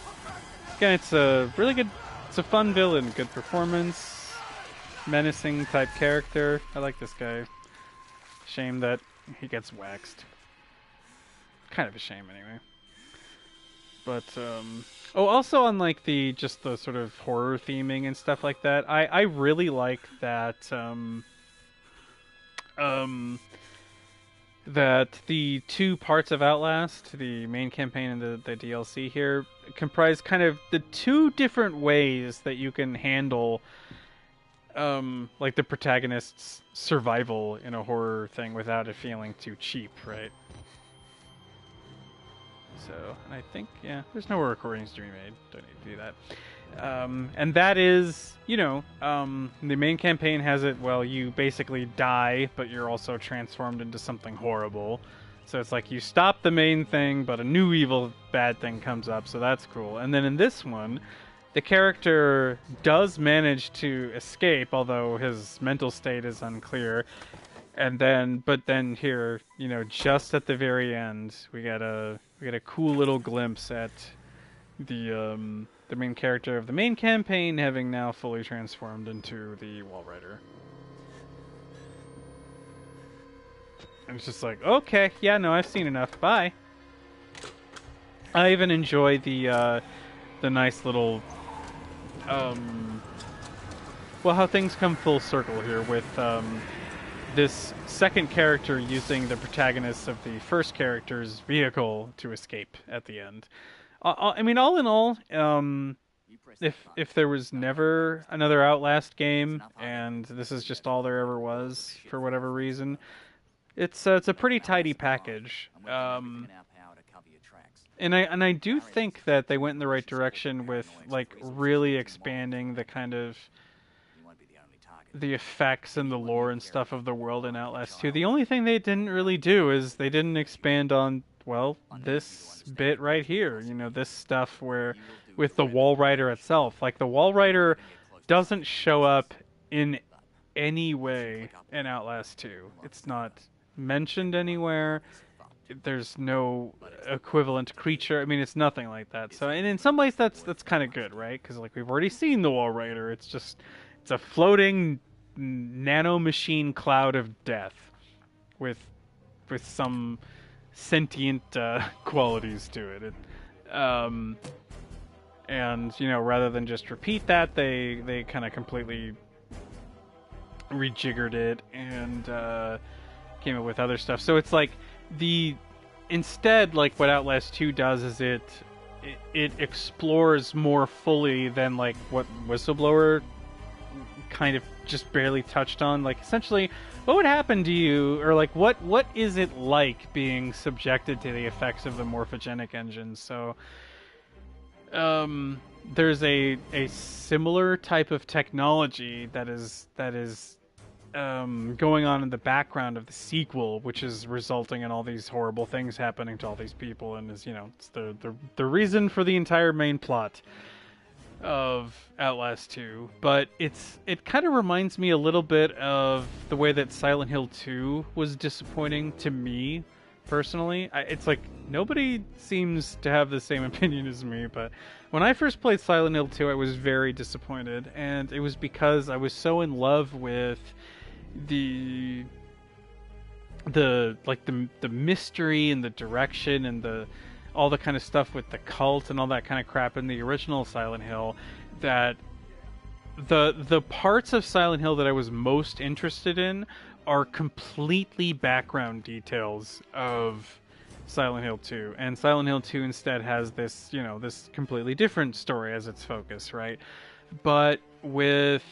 Speaker 1: again, it's a really good, it's a fun villain, good performance. Menacing type character. I like this guy. Shame that he gets waxed. Kind of a shame anyway. But oh, also on like the sort of horror theming and stuff like that. I really like that that the two parts of Outlast, the main campaign and the DLC here, comprise kind of the two different ways that you can handle like the protagonist's survival in a horror thing without it feeling too cheap, right? So, and I think, yeah, there's no more recordings to be made. Don't need to do that. And that is, you know, the main campaign has it, well, you basically die, but you're also transformed into something horrible. So it's like you stop the main thing, but a new evil bad thing comes up, so that's cool. And then in this one, the character does manage to escape, although his mental state is unclear. But then here, you know, just at the very end, we get a cool little glimpse at the main character of the main campaign having now fully transformed into the Walrider. And it's just like, okay, yeah, no, I've seen enough. Bye. I even enjoy the nice little well, how things come full circle here with this second character using the protagonist of the first character's vehicle to escape at the end. I mean, all in all, if there was never another Outlast game and this is just all there ever was for whatever reason, it's a pretty tidy package. And I do think that they went in the right direction with like really expanding the kind of the effects and the lore and stuff of the world in Outlast 2. The only thing they didn't really do is they didn't expand on, well, this bit right here. You know, this stuff where with the wall rider itself, like the wall rider doesn't show up in any way in Outlast 2. It's not mentioned anywhere. There's no equivalent creature. I mean, it's nothing like that. So, and in some ways, that's kind of good, right? Because like we've already seen the Wall Rider. It's a floating nano machine cloud of death with some sentient qualities to it. And you know, rather than just repeat that, they kind of completely rejiggered it and came up with other stuff. So it's like the instead, like what Outlast 2 does is it explores more fully than like what Whistleblower kind of just barely touched on. Like essentially, what would happen to you, or like what is it like being subjected to the effects of the morphogenic engines? So there's a similar type of technology that is going on in the background of the sequel, which is resulting in all these horrible things happening to all these people, and is, you know, it's the reason for the entire main plot of Outlast 2. But it kind of reminds me a little bit of the way that Silent Hill 2 was disappointing to me personally. It's like nobody seems to have the same opinion as me, but when I first played Silent Hill 2, I was very disappointed, and it was because I was so in love with the the mystery and the direction and the all the kind of stuff with the cult and all that kind of crap in the original Silent Hill, that the parts of Silent Hill that I was most interested in are completely background details of Silent Hill 2. And Silent Hill 2 instead has this, you know, this completely different story as its focus, right? But with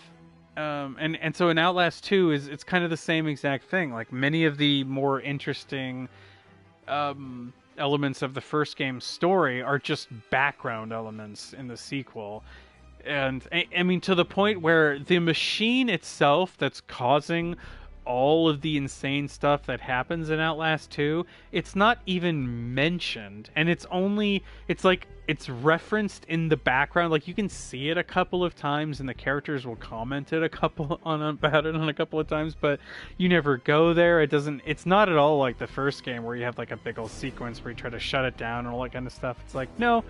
Speaker 1: and so in Outlast 2 it's kind of the same exact thing. Like many of the more interesting elements of the first game's story are just background elements in the sequel. And I mean, to the point where the machine itself that's causing all of the insane stuff that happens in Outlast 2, it's not even mentioned. And it's like it's referenced in the background. Like you can see it a couple of times and the characters will comment it about it on a couple of times, but you never go there. It's not at all like the first game where you have like a big old sequence where you try to shut it down and all that kind of stuff. It's like, no,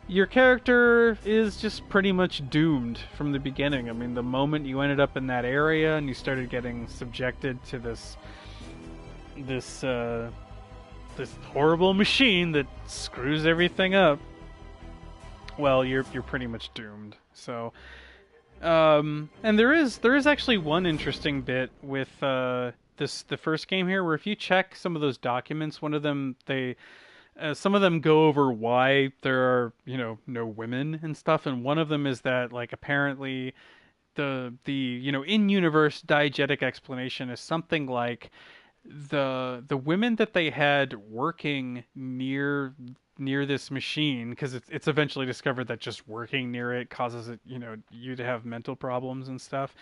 Speaker 1: your character is just pretty much doomed from the beginning. I mean, the moment you ended up in that area and you started getting subjected to this horrible machine that screws everything up, well, you're pretty much doomed. So, and there is actually one interesting bit with the first game here, where if you check some of those documents, one of them some of them go over why there are, you know, no women and stuff, and one of them is that like apparently the you know, in-universe diegetic explanation is something like the women that they had working near this machine, because it's eventually discovered that just working near it causes it, you know, you to have mental problems and stuff.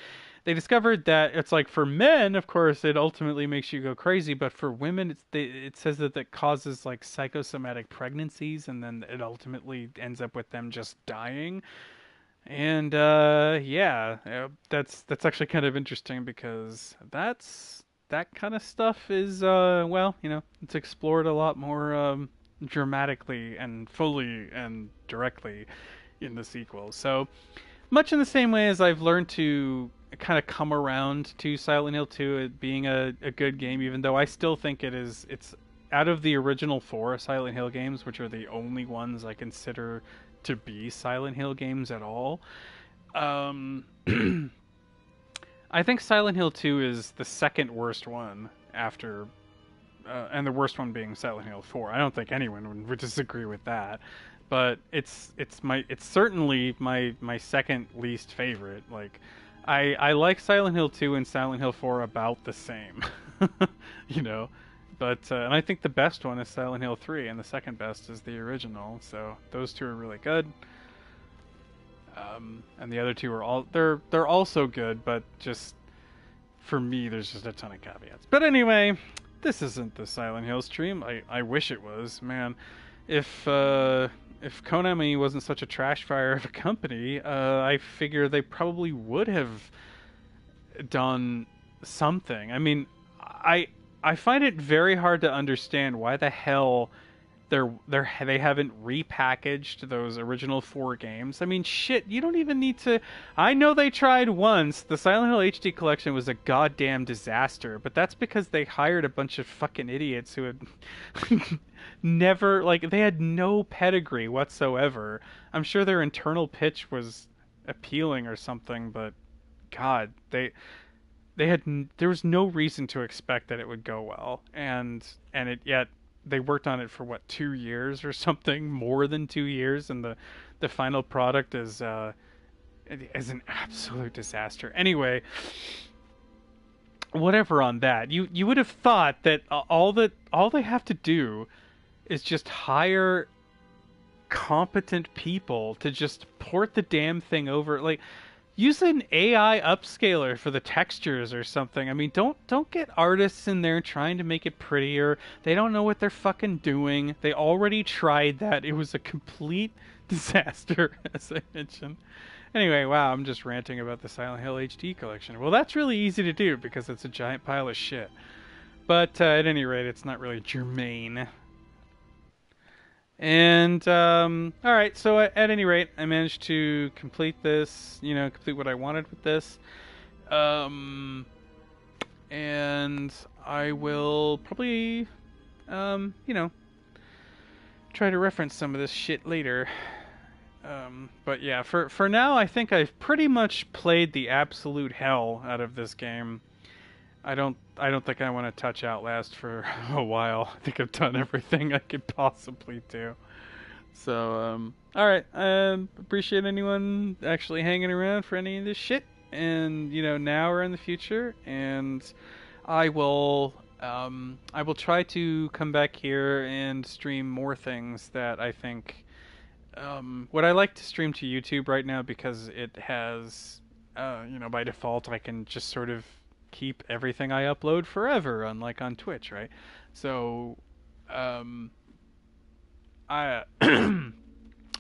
Speaker 1: They discovered that it's like for men, of course, it ultimately makes you go crazy, but for women, it says that that causes like psychosomatic pregnancies, and then it ultimately ends up with them just dying. And yeah, that's actually kind of interesting, because that kind of stuff is well, you know, it's explored a lot more dramatically and fully and directly in the sequel. So much in the same way as I've learned to kind of come around to Silent Hill 2 it being a good game, even though I still think it's out of the original 4 Silent Hill games, which are the only ones I consider to be Silent Hill games at all. I think Silent Hill 2 is the second worst one after, and the worst one being Silent Hill 4. I don't think anyone would disagree with that, but it's certainly my second least favorite. Like, I like Silent Hill 2 and Silent Hill 4 about the same, you know, But and I think the best one is Silent Hill 3, and the second best is the original. So those two are really good. And the other two are all they're also good, but just for me, there's just a ton of caveats. But anyway, this isn't the Silent Hill stream. I wish it was, man. If Konami wasn't such a trash fire of a company, I figure they probably would have done something. I mean, I find it very hard to understand why the hell they haven't repackaged those original 4 games. I mean, shit, you don't even need to. I know they tried once. The Silent Hill HD collection was a goddamn disaster, but that's because they hired a bunch of fucking idiots who had never, like, they had no pedigree whatsoever. I'm sure their internal pitch was appealing or something, but God, they had there was no reason to expect that it would go well, and it yet they worked on it for what, 2 years or something, more than 2 years, and the final product is an absolute disaster. Anyway, whatever on that. You would have thought that all they have to do is just hire competent people to just port the damn thing over. Like, use an AI upscaler for the textures or something. I mean, don't get artists in there trying to make it prettier. They don't know what they're fucking doing. They already tried that. It was a complete disaster, as I mentioned. Anyway, wow, I'm just ranting about the Silent Hill HD collection. Well, that's really easy to do because it's a giant pile of shit. But at any rate, it's not really germane. And all right, so at any rate, I managed to complete this. Complete what I wanted with this. And I will probably, try to reference some of this shit later. But yeah, for now, I think I've pretty much played the absolute hell out of this game. I don't think I want to touch Outlast for a while. I think I've done everything I could possibly do. So, all right. Appreciate anyone actually hanging around for any of this shit, and now or in the future. And I will try to come back here and stream more things that I think. What I like to stream to YouTube right now because it has, by default I can just sort of keep everything I upload forever, unlike on Twitch, right? So, I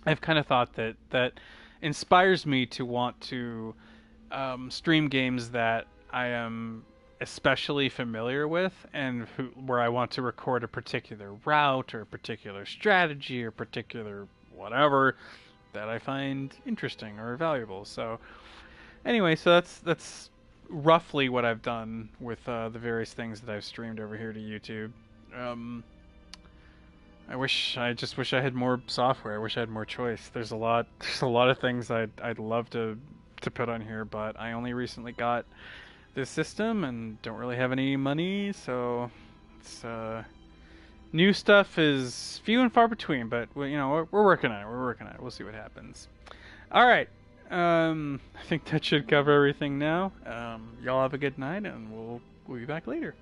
Speaker 1: I've kind of thought that inspires me to want to stream games that I am especially familiar with, and where I want to record a particular route or a particular strategy or particular whatever that I find interesting or valuable. So anyway, so that's roughly what I've done with the various things that I've streamed over here to YouTube. I just wish I had more software. I wish I had more choice. There's a lot of things I'd love to put on here, but I only recently got this system and don't really have any money, so it's new stuff is few and far between. But we're working on it. We're working on it. We'll see what happens. All right. I think that should cover everything now. Y'all have a good night, and we'll be back later.